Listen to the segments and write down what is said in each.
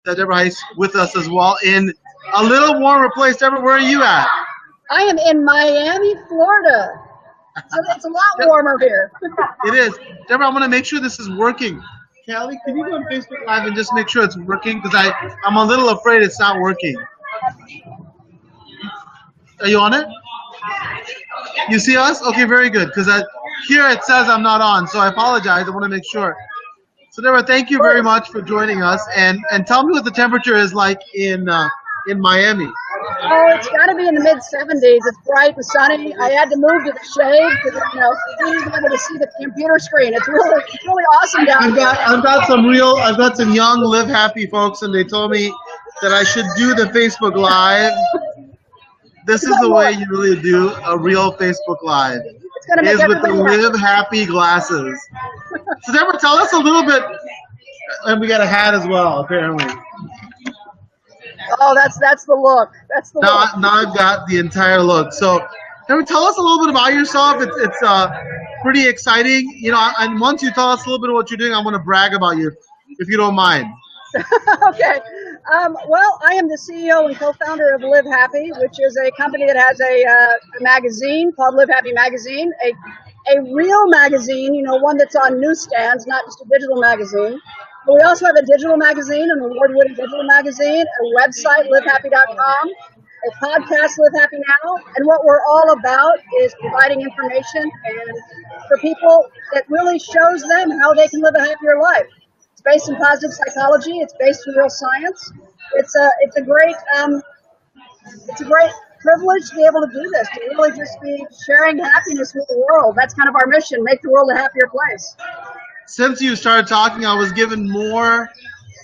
Deborah Heisz with us as well in a little warmer place. Deborah, where are you at? I am in Miami, Florida. So it's a lot warmer here. It is. Deborah, I'm going to make sure this is working. Callie, can you go on Facebook Live and just make sure it's working? Because I'm a little afraid it's not working. Are you on it? You see us? Okay, very good. Because here it says I'm not on, so I apologize. I want to make sure. So Deborah, thank you very much for joining us, and tell me what the temperature is like in Miami. Oh, it's got to be in the mid-70s. It's bright and sunny. I had to move to the shade because you be able to see the computer screen. It's really awesome down here. I've got some young Live Happy folks, and they told me that I should do the Facebook Live. This is the way you really do a real Facebook Live. Is with the Live Happy glasses. So Deborah, tell us a little bit, and we got a hat as well, apparently. Oh, that's the look. That's the look. Now I've got the entire look. So Deborah, tell us a little bit about yourself. It's pretty exciting, and once you tell us a little bit of what you're doing, I want to brag about you, if you don't mind. Okay. Well, I am the CEO and co-founder of Live Happy, which is a company that has a magazine called Live Happy Magazine, a real magazine, one that's on newsstands, not just a digital magazine. But we also have a digital magazine, an award-winning digital magazine, a website, livehappy.com, a podcast, Live Happy Now, and what we're all about is providing information and for people that really shows them how they can live a happier life. It's based in positive psychology. It's based in real science. It's a great privilege to be able to do this, to really just be sharing happiness with the world. That's kind of our mission, make the world a happier place. Since you started talking, I was given more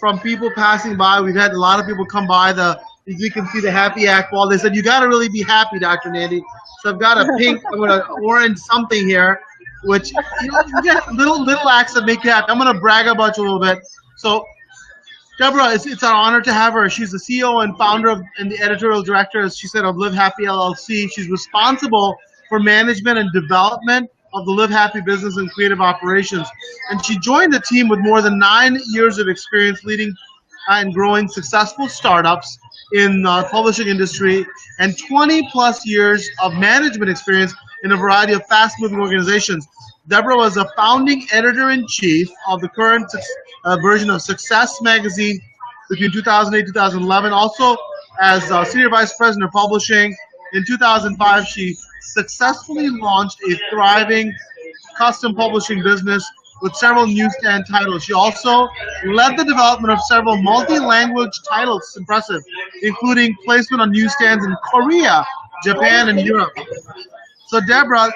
from people passing by. We've had a lot of people come by as you can see the Happy Act wall. They said, you got to really be happy, Dr. Nandi. So I've got a pink, an orange something here, which you get little acts that make you happy. I'm going to brag about you a little bit. So Deborah, it's an honor to have her. She's the CEO and founder and the editorial director, as she said, of Live Happy LLC. She's responsible for management and development of the Live Happy business and creative operations. And she joined the team with more than 9 years of experience leading and growing successful startups in the publishing industry and 20 plus years of management experience in a variety of fast-moving organizations. Deborah was a founding editor-in-chief of the current version of Success magazine between 2008 and 2011. Also, as senior vice president of publishing, in 2005, she successfully launched a thriving custom publishing business with several newsstand titles. She also led the development of several multi-language titles, impressive, including placement on newsstands in Korea, Japan, and Europe. So Deborah,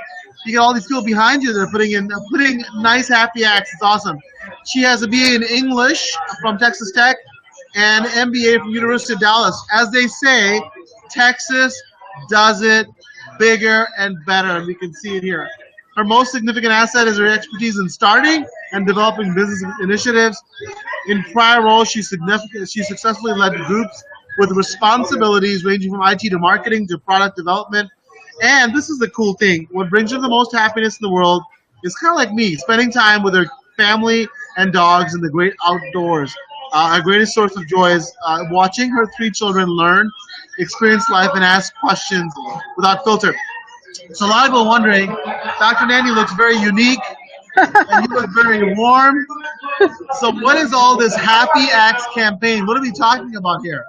you get all these people behind you that are putting nice happy acts. It's awesome. She has a BA in English from Texas Tech and an MBA from University of Dallas. As they say, Texas does it bigger and better, and we can see it here. Her most significant asset is her expertise in starting and developing business initiatives. In prior roles, she successfully led groups with responsibilities ranging from IT to marketing to product development. And this is the cool thing. What brings her the most happiness in the world is kind of like me, spending time with her family and dogs in the great outdoors. Her greatest source of joy is watching her 3 children learn, experience life, and ask questions without filter. So a lot of people are wondering, Dr. Nandi looks very unique, and you look very warm. So what is all this Happy Acts campaign? What are we talking about here?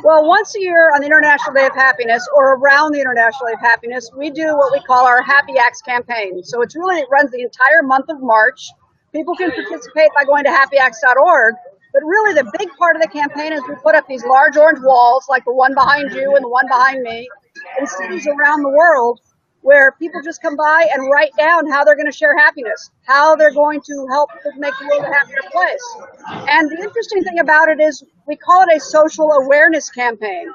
Well, once a year on the International Day of Happiness, or around the International Day of Happiness, we do what we call our Happy Acts campaign. So it runs the entire month of March. People can participate by going to happyacts.org. But really the big part of the campaign is we put up these large orange walls, like the one behind you and the one behind me, in cities around the world, where people just come by and write down how they're going to share happiness, how they're going to help to make the world a happier place. And the interesting thing about it is we call it a social awareness campaign.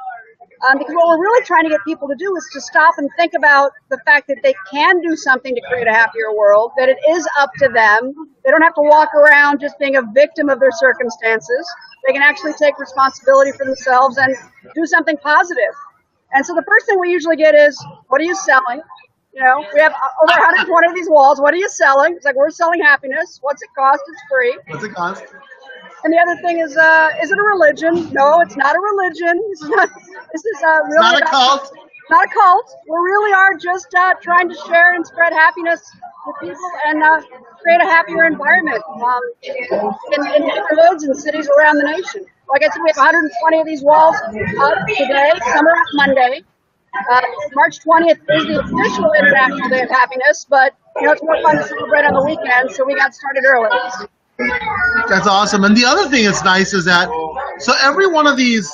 Because what we're really trying to get people to do is to stop and think about the fact that they can do something to create a happier world, that it is up to them. They don't have to walk around just being a victim of their circumstances. They can actually take responsibility for themselves and do something positive. And so the first thing we usually get is, what are you selling? You know, we have over 120 of these walls. What are you selling? It's like, we're selling happiness. What's it cost? It's free. What's it cost? And the other thing is it a religion? No, it's not a religion. This is really Not a cult. Not a cult. We really are just trying to share and spread happiness with people and create a happier environment in neighborhoods and cities around the nation. Like I said, we have 120 of these walls up today. Some are up Monday. March 20th is the official International Day of Happiness, but it's more fun to celebrate on the weekend, so we got started early. That's awesome. And the other thing that's nice is that so every one of these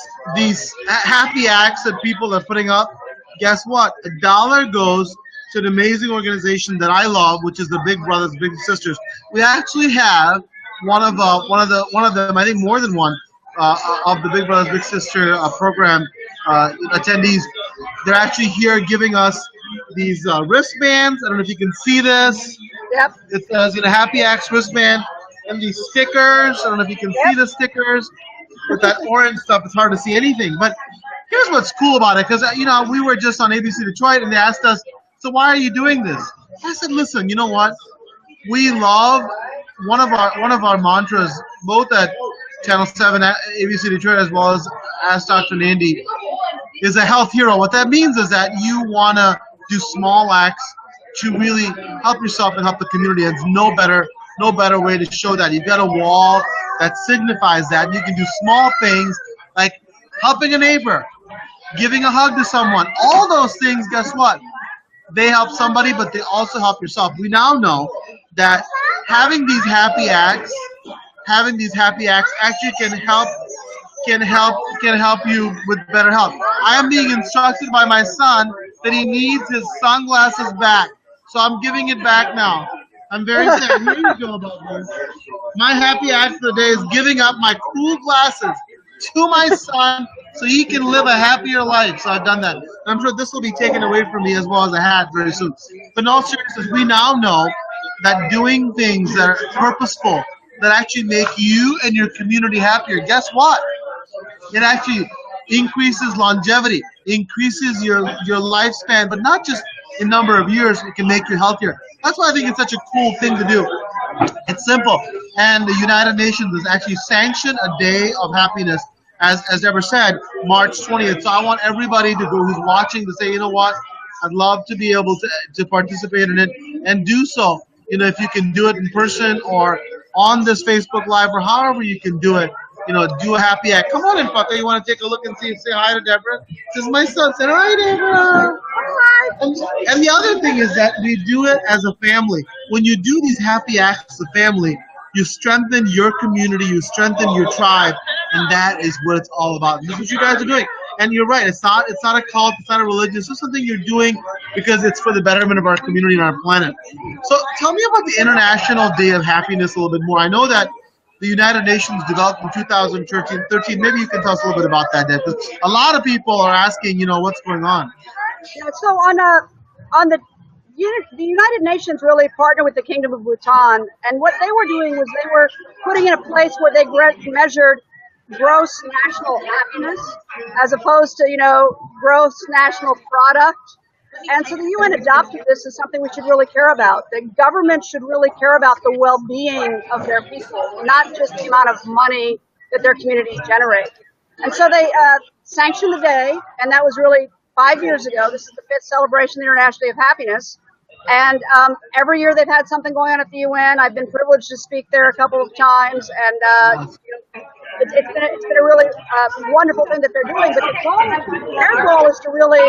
happy acts that people are putting up, guess what? $1 goes to an amazing organization that I love, which is the Big Brothers Big Sisters. We actually have one of them, I think more than one, of the Big Brothers Big Sister program attendees. They're actually here giving us these wristbands. I don't know if you can see this. Yep. It says Happy Acts wristband, and these stickers. I don't know if you can see the stickers with that orange stuff. It's hard to see anything. But here's what's cool about it, because we were just on ABC Detroit, and they asked us, so why are you doing this? I said, listen, you know what? We love one of our mantras, both at Channel 7, ABC Detroit, as well as Ask Dr. Nandi, is a health hero. What that means is that you want to do small acts to really help yourself and help the community. And no better way to show that. You've got a wall that signifies that. You can do small things like helping a neighbor, giving a hug to someone. All those things, guess what? They help somebody, but they also help yourself. We now know that having these happy acts actually can help you with better health. I am being instructed by my son that he needs his sunglasses back, so I'm giving it back now. I'm very sad. Here you go about this. My happy act for the day is giving up my cool glasses to my son so he can live a happier life. So I've done that. And I'm sure this will be taken away from me as well as a hat very soon. But in all seriousness, we now know that doing things that are purposeful, that actually make you and your community happier, guess what? It actually increases longevity, increases your lifespan, but not just in number of years, it can make you healthier. That's why I think it's such a cool thing to do. It's simple. And the United Nations has actually sanctioned a day of happiness, as Deborah said, March 20th. So I want everybody to go who's watching to say, you know what, I'd love to be able to participate in it and do so. If you can do it in person or on this Facebook Live or however you can do it, do a happy act. Come on in, Partha. You want to take a look and say hi to Deborah? This is my son. Say hi, Deborah. Hi. And the other thing is that we do it as a family. When you do these happy acts as a family, you strengthen your community, you strengthen your tribe, and that is what it's all about. And this is what you guys are doing. And you're right. It's not a cult. It's not a religion. It's just something you're doing because it's for the betterment of our community and our planet. So tell me about the International Day of Happiness a little bit more. I know that the United Nations developed in 2013. Maybe you can tell us a little bit about that, Deb. A lot of people are asking, what's going on. Yeah, so on the United Nations really partnered with the Kingdom of Bhutan, and what they were doing was they were putting in a place where they measured gross national happiness as opposed to, gross national product. And so the UN adopted this as something we should really care about. The government should really care about the well-being of their people, not just the amount of money that their communities generate. And so they sanctioned the day, and that was really 5 years ago. This is the 5th celebration of the International Day of Happiness. And every year they've had something going on at the UN. I've been privileged to speak there a couple of times, and it's been a really wonderful thing that they're doing. But their goal is to really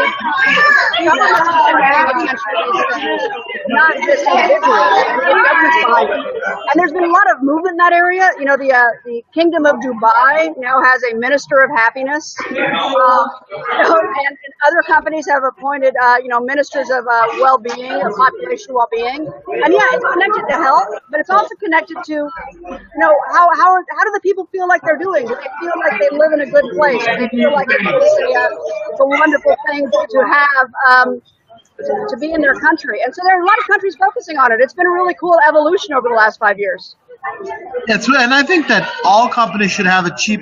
governments to pay attention to these things, not just individuals. And governments behind it. And there's been a lot of movement in that area. The Kingdom of Dubai now has a Minister of Happiness, and other companies have appointed ministers of well-being, of population well-being. And yeah, it's connected to health, but it's also connected to how do the people feel like they're doing? Do they feel like they live in a good place? Do they feel like it's a wonderful thing to have to be in their country? And so there are a lot of countries focusing on it. It's been a really cool evolution over the last 5 years. And I think that all companies should have a chief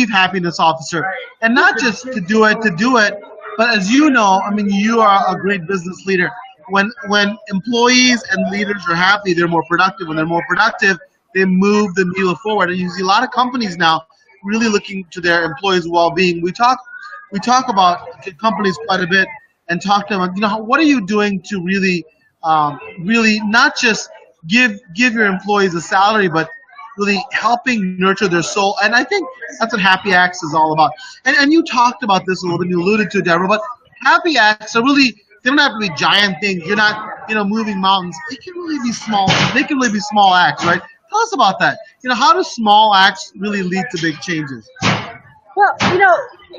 happiness officer, and not just to do it, but as you know, you are a great business leader. when employees and leaders are happy, they're more productive. When they're more productive, they move the needle forward. And you see a lot of companies now really looking to their employees' well-being. We talk about companies quite a bit and talk to them. What are you doing to really not just give your employees a salary, but really helping nurture their soul. And I think that's what Happy Acts is all about. And you talked about this a little bit, you alluded to it, Deborah, but Happy Acts are really, they don't have to be giant things. You're not, moving mountains. They can really be small. They can really be small acts, right? Tell us about that. How do small acts really lead to big changes? Well,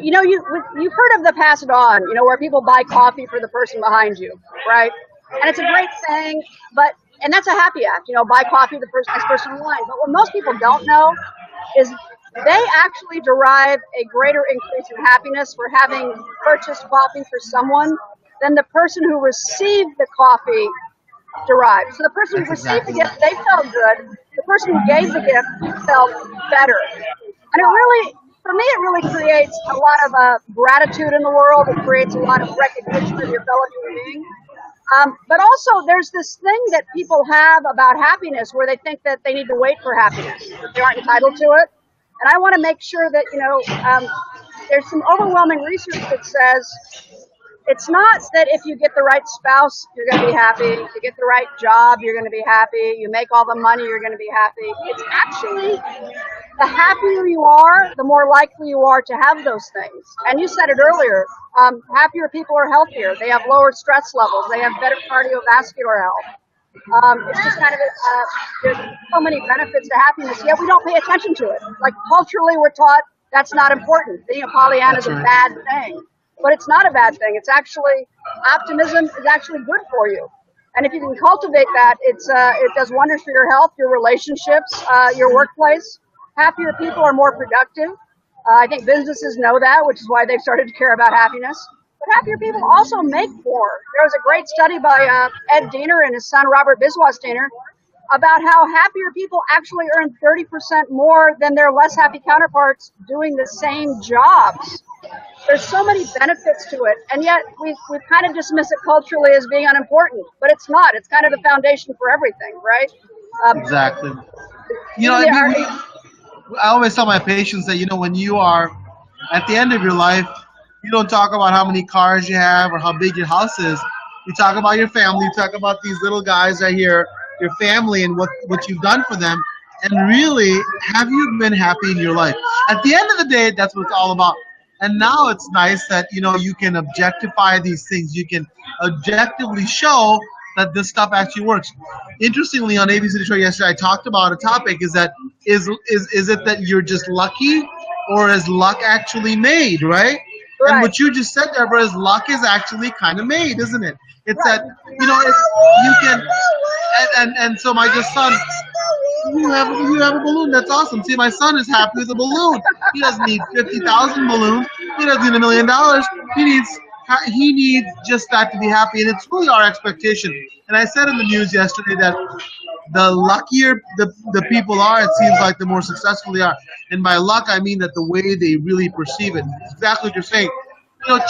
you've heard of the pass it on, where people buy coffee for the person behind you, right? And it's a great thing, and that's a happy act, buy coffee for the next person in line. But what most people don't know is they actually derive a greater increase in happiness for having purchased coffee for someone than the person who received the coffee derived. So the person who received the gift, they felt good. The person who gave the gift felt better. And for me, it really creates a lot of gratitude in the world. It creates a lot of recognition of your fellow human being. But also, there's this thing that people have about happiness where they think that they need to wait for happiness, that they aren't entitled to it. And I want to make sure that, there's some overwhelming research that says it's not that if you get the right spouse, you're going to be happy. If you get the right job, you're going to be happy. You make all the money, you're going to be happy. It's actually the happier you are, the more likely you are to have those things. And you said it earlier, happier people are healthier. They have lower stress levels. They have better cardiovascular health. It's just kind of, there's so many benefits to happiness, yet we don't pay attention to it. Like culturally, we're taught that's not important. Being a Pollyanna is a bad thing. But it's not a bad thing. It's actually, optimism is actually good for you. And if you can cultivate that, it does wonders for your health, your relationships, your workplace. Happier people are more productive. I think businesses know that, which is why they've started to care about happiness. But happier people also make more. There was a great study by Ed Diener and his son, Robert Biswas Diener, about how happier people actually earn 30% more than their less happy counterparts doing the same jobs. There's so many benefits to it, and yet we kind of dismiss it culturally as being unimportant, but it's not. It's kind of the foundation for everything, right? Exactly. I always tell my patients that, when you are at the end of your life, you don't talk about how many cars you have or how big your house is. You talk about your family. You talk about these little guys right here, your family, and what you've done for them. And really, have you been happy in your life? At the end of the day, that's what it's all about. And now it's nice that, you can objectify these things. You can objectively show that this stuff actually works. Interestingly, on ABC Show yesterday, I talked about a topic is that is it that you're just lucky, or is luck actually made, right? And what you just said, Deborah, is luck is actually kind of made, isn't it? It's that, you can, and so my just son, you have a balloon. That's awesome. See, my son is happy with a balloon. He doesn't need 50,000 balloons. He doesn't need $1 million. He needs just that to be happy, and it's really our expectation. And I said in the news yesterday that the luckier the people are, it seems like the more successful they are. And by luck, I mean that the way they really perceive it. It's exactly what you're saying.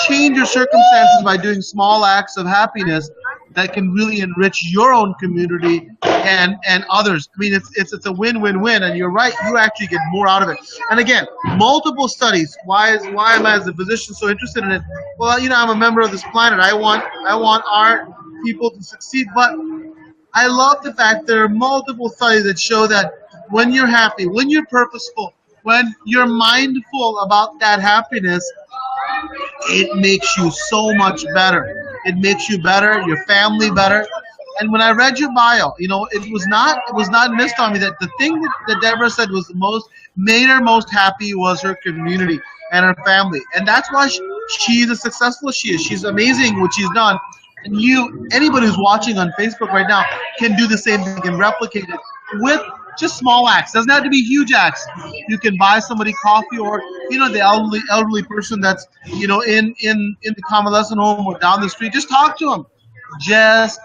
Change your circumstances by doing small acts of happiness that can really enrich your own community and others. I mean, it's a win-win-win, and you're right. You actually get more out of it. And again, multiple studies. Why am I as a physician so interested in it? Well, I'm a member of this planet. I want our people to succeed, but I love the fact there are multiple studies that show that when you're happy, when you're purposeful, when you're mindful about that happiness, it makes you so much better. It makes you better, your family better. And when I read your bio, it was not missed on me that the thing that Deborah said was made her most happy was her community and her family. And that's why she's as successful as she is. She's amazing what she's done. And anybody who's watching on Facebook right now can do the same thing and replicate it with just small acts. Doesn't have to be huge acts. You can buy somebody coffee, or the elderly person that's in the convalescent home or down the street. Just talk to them. Just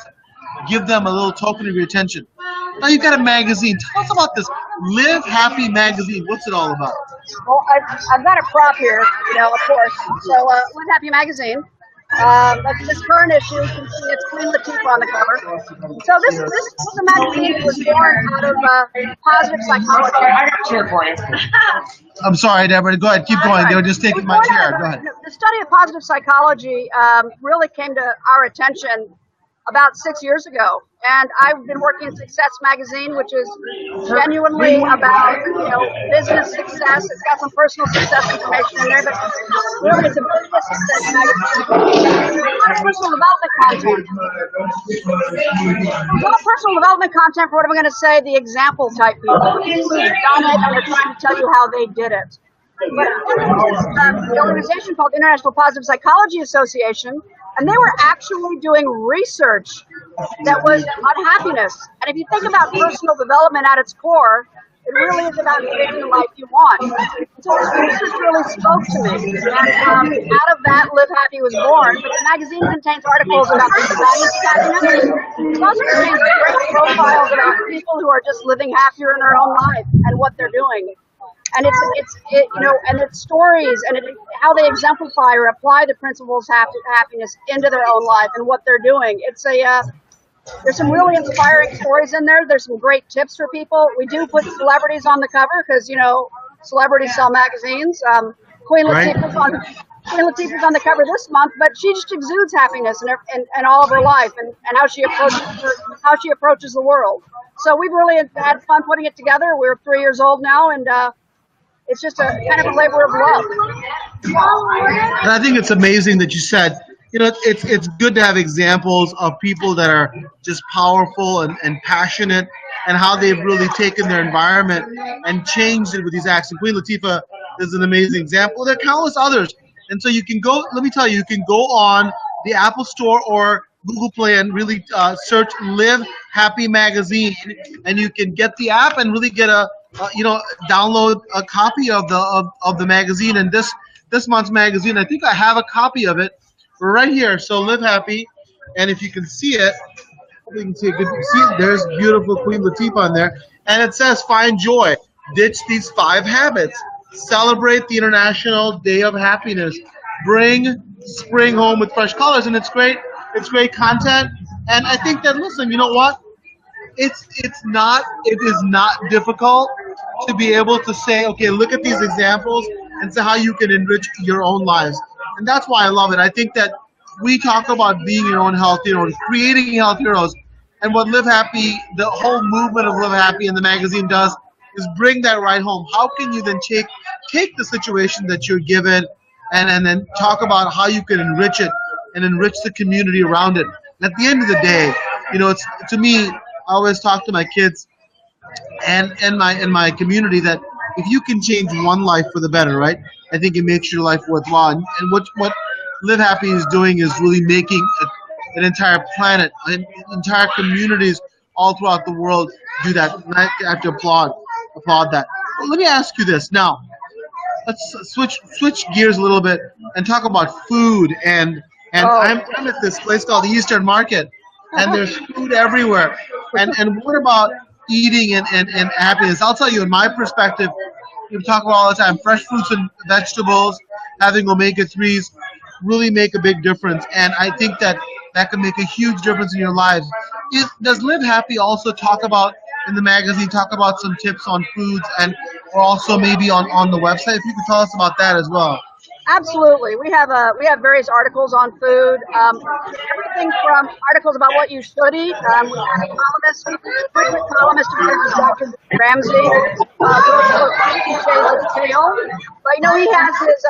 give them a little token of your attention. Now you've got a magazine. Tell us about this Live Happy magazine. What's it all about? Well, I've got a prop here, of course. So Live Happy magazine. This current issue, you can see it's Queen Latifah on the cover. So this magazine was born out of positive psychology. I got a chair for you. I'm sorry, Deborah. Go ahead. Keep going. They were just taking my chair. Go ahead. The study of positive psychology really came to our attention about 6 years ago. And I've been working in Success Magazine, which is genuinely about, business success. It's got some personal success information in there, but really it's a business success magazine. Personal development content. A lot of personal development content for what I'm going to say, the example type people who've done it and are trying to tell you how they did it. But the organization called International Positive Psychology Association, and they were actually doing research that was on happiness. And if you think about personal development at its core, it really is about creating the life you want. So this research really spoke to me. And out of that, Live Happy was born. But the magazine contains articles about the science of happiness. It also contains great profiles about people who are just living happier in their own life and what they're doing. And it's stories and how they exemplify or apply the principles of happiness into their own life and what they're doing. There's some really inspiring stories in there. There's some great tips for people. We do put celebrities on the cover because, celebrities sell magazines. Queen Latifah's on the cover this month, but she just exudes happiness in all of her life and how she approaches the world. So we've really had fun putting it together. We're 3 years old now, and it's just a kind of a labor of love. And I think it's amazing that you said, it's good to have examples of people that are just powerful and passionate and how they've really taken their environment and changed it with these acts. And Queen Latifah is an amazing example. There are countless others. And so you can go, let me tell you, you can go on the Apple Store or Google Play and really search Live Happy Magazine, and you can get the app and really get download a copy of the magazine. And this month's magazine, I think I have a copy of it right here. So Live Happy, and if you can see it, you can see it. There's beautiful Queen Latifah on there, and it says find joy, ditch these 5 habits, celebrate the International Day of Happiness, bring spring home with fresh colors. And it's great great content. And I think that, listen, you know what, it is not difficult to be able to say, okay, look at these examples and see how you can enrich your own lives. And that's why I love it. I think that we talk about being your own health hero, creating health heroes. And what Live Happy, the whole movement of Live Happy in the magazine does is bring that right home. How can you then take the situation that you're given and then talk about how you can enrich it and enrich the community around it. And at the end of the day, it's, to me, I always talk to my kids and my community that if you can change one life for the better, right, I think it makes your life worthwhile. And what Live Happy is doing is really making an entire planet, entire communities all throughout the world do that. And I have to applaud that. Well, let me ask you this now. Let's switch gears a little bit and talk about food. And I'm at this place called the Eastern Market, and there's food everywhere. And what about eating and happiness? I'll tell you, in my perspective, we talk about all the time, fresh fruits and vegetables, having omega-3s really make a big difference. And I think that can make a huge difference in your lives. Does Live Happy also talk about, in the magazine, talk about some tips on foods or also maybe on the website? If you could tell us about that as well. Absolutely. We have various articles on food, everything from articles about what you should eat. We have a frequent columnist is Dr. Ramsey, shades of kale. But he has his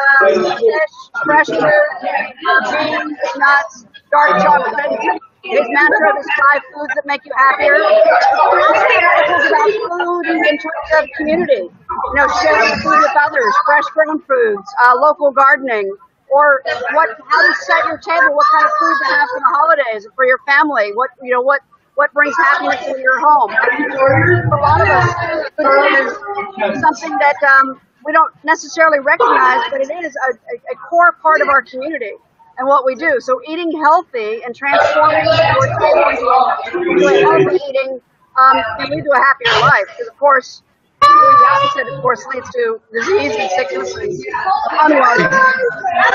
fish, fresh fruit, beans, nuts, dark chocolate. His mantra is 5 foods that make you happier. We also have articles about food in terms of community. Sharing food with others, fresh grown foods, local gardening, or how to set your table, what kind of food to have for the holidays, for your family, what brings happiness in your home. For a lot of us, food is something that we don't necessarily recognize, but it is a core part of our community and what we do. So eating healthy and transforming your table into a healthy eating can lead to a happier life. Because, of course, doing the opposite, of course, leads to disease and sickness and unwellness.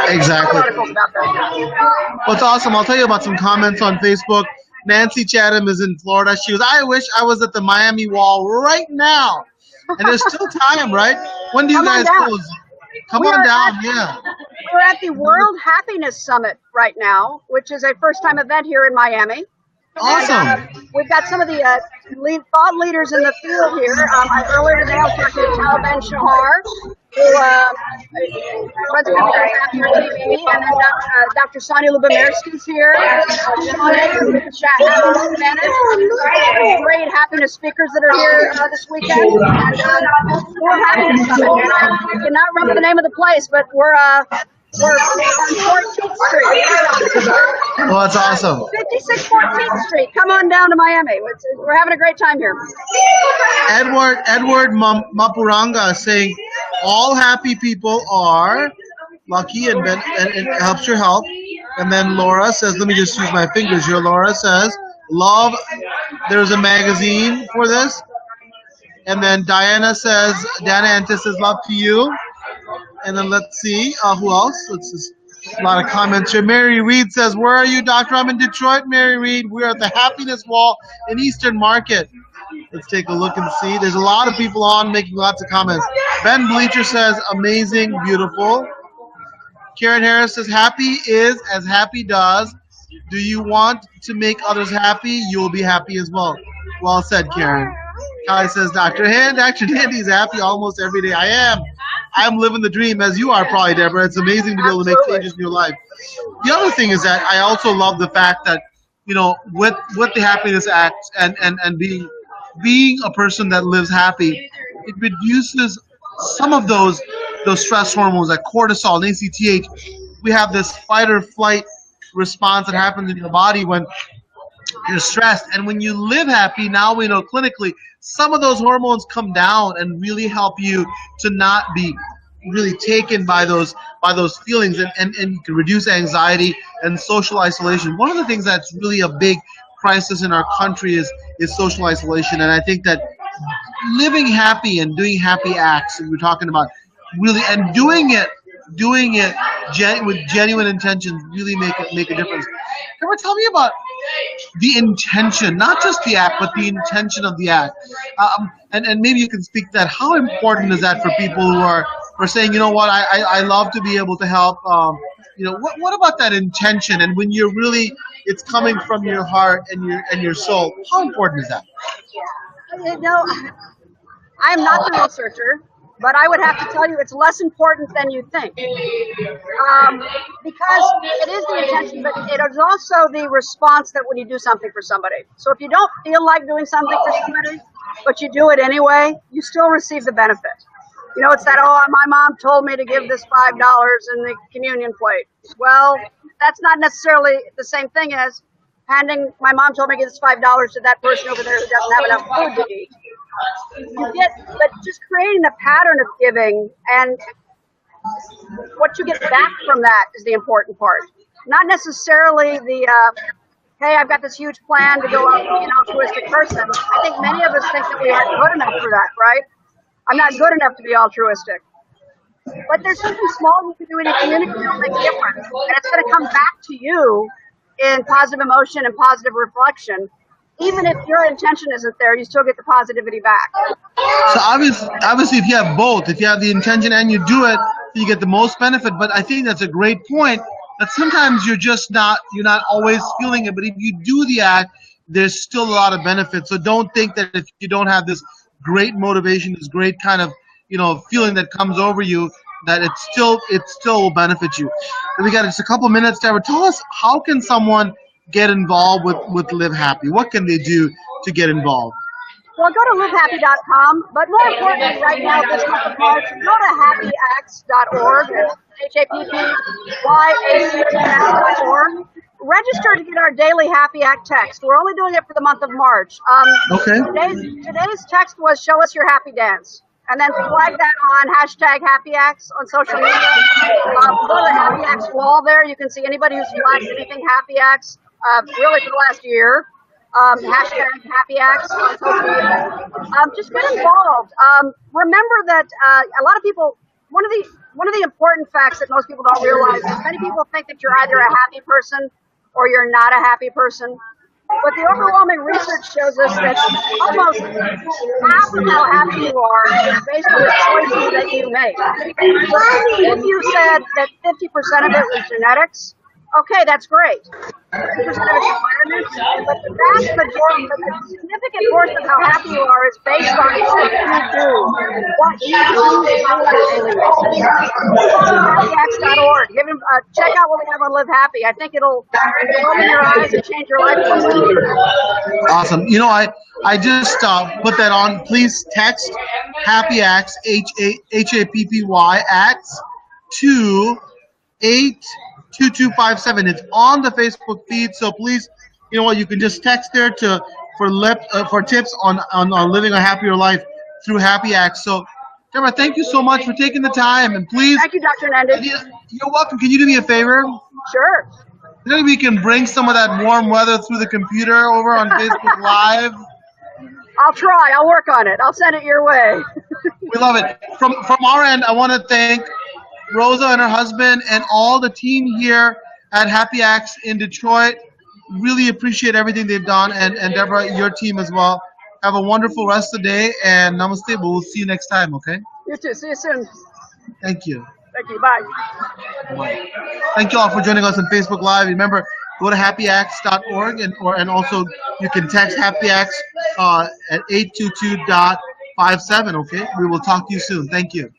Exactly. Articles about that. Well, it's awesome. I'll tell you about some comments on Facebook. Nancy Chatham is in Florida. She goes, I wish I was at the Miami Wall right now. And there's still time, right? When do you Come on guys down. close? Come We on are down, at- yeah. We're at the World Happiness Summit right now, which is a first-time event here in Miami. Awesome. And, we've got some of the thought leaders in the field here. Earlier today, I was talking to Taliban Shahar, who runs a company called Partha Nandi, and then Dr. Sonia Lubomirski's here. Shawnee, who's the Happiness Spanish. Great happiness speakers that are here this weekend. And World Happiness Summit. And I cannot remember the name of the place, but we're on 14th Street. Well, that's awesome. 56 14th Street. Come on down to Miami. We're having a great time here. Edward Mapuranga is saying all happy people are lucky and it helps your health. And then Laura says, let me just use my fingers here. Laura says, love, there's a magazine for this. And then Diana Antis says, love to you. And then let's see, who else? A lot of comments here. Mary Reed says, where are you, doctor? I'm in Detroit, Mary Reed. We're at the Happiness Wall in Eastern Market. Let's take a look and see. There's a lot of people on making lots of comments. Ben Bleacher says, amazing, beautiful. Karen Harris says, happy is as happy does. Do you want to make others happy? You will be happy as well. Well said, Karen. Kai says, Dr. Nandi is happy almost every day. I am. I'm living the dream as you are probably, Deborah. It's amazing to be able to make changes in your life. The other thing is that I also love the fact that, with the Happiness Act and being a person that lives happy, it reduces some of those stress hormones like cortisol and ACTH. We have this fight or flight response that happens in your body when you're stressed. And when you live happy, now we know clinically, some of those hormones come down and really help you to not be really taken by those feelings, and you can reduce anxiety and social isolation. One of the things that's really a big crisis in our country is social isolation. And I think that living happy and doing happy acts, and we're talking about really, and doing it with genuine intentions really make a difference. Deborah, tell me about the intention, not just the act, but the intention of the act. And maybe you can speak to that. How important is that for people who are saying, you know what, I love to be able to help. What about that intention? And when you're really, it's coming from your heart and your soul. How important is that? I'm not the researcher, but I would have to tell you it's less important than you think. Because it is the intention, but it is also the response that when you do something for somebody. So if you don't feel like doing something for somebody, but you do it anyway, you still receive the benefit. It's that, my mom told me to give this $5 in the communion plate. Well, that's not necessarily the same thing as my mom told me to give this $5 to that person over there who doesn't have enough food to eat. But just creating a pattern of giving, and what you get back from that is the important part. Not necessarily the, hey, I've got this huge plan to go out and be an altruistic person. I think many of us think that we aren't good enough for that, right? I'm not good enough to be altruistic. But there's something small you can do in your community that will make a difference. And it's going to come back to you in positive emotion and positive reflection. Even if your intention isn't there, you still get the positivity back. So obviously, if you have both, if you have the intention and you do it, you get the most benefit. But I think that's a great point, that sometimes you're not always feeling it. But if you do the act, there's still a lot of benefits. So don't think that if you don't have this great motivation, this great kind of feeling that comes over you, that it still will benefit you. And we got just a couple minutes, Deborah. Tell us, how can someone get involved with Live Happy? What can they do to get involved? Well, go to livehappy.com, but more importantly, right now, this month of March, go to happyacts.org, happyacts.org. Register to get our daily Happy Act text. We're only doing it for the month of March. Okay. Today's text was, show us your happy dance. And then flag that on #HappyActs on social media. Go to the Happy Acts wall there. You can see anybody who's flagged anything Happy Acts, really for the last year. #HappyActs on social media. Just get involved. Remember that a lot of people one of the important facts that most people don't realize is many people think that you're either a happy person or you're not a happy person. But the overwhelming research shows us that almost half of how happy you are is based on the choices that you make. So if you said that 50% of it was genetics, okay, that's great. 50% of it's environment, but the vast majority, but the significant portion of how happy you are is based on what you do, what you do on a daily basis. happyacts.org. Check out what we have on Live Happy. I think it'll open your eyes and change your life. Awesome. You know, I just put that on. Please text Happy Acts, HAPPY Acts to 82257. It's on the Facebook feed, so please, you know what, you can just text there for tips on living a happier life through Happy Acts. So, Deborah, thank you so much for taking the time, and please. Thank you, Dr. Nandi. You're welcome. Can you do me a favor? Sure. Maybe we can bring some of that warm weather through the computer over on Facebook Live. I'll try. I'll work on it. I'll send it your way. We love it. From our end, I want to thank Rosa and her husband and all the team here at Happy Acts in Detroit. Really appreciate everything they've done, and Deborah, your team as well. Have a wonderful rest of the day, and namaste. We'll see you next time, okay? You too. See you soon. Thank you. Thank you. Bye. Bye. Thank you all for joining us on Facebook Live. Remember, go to happyacts.org, and also you can text Happy Acts at 822.57, okay? We will talk to you soon. Thank you.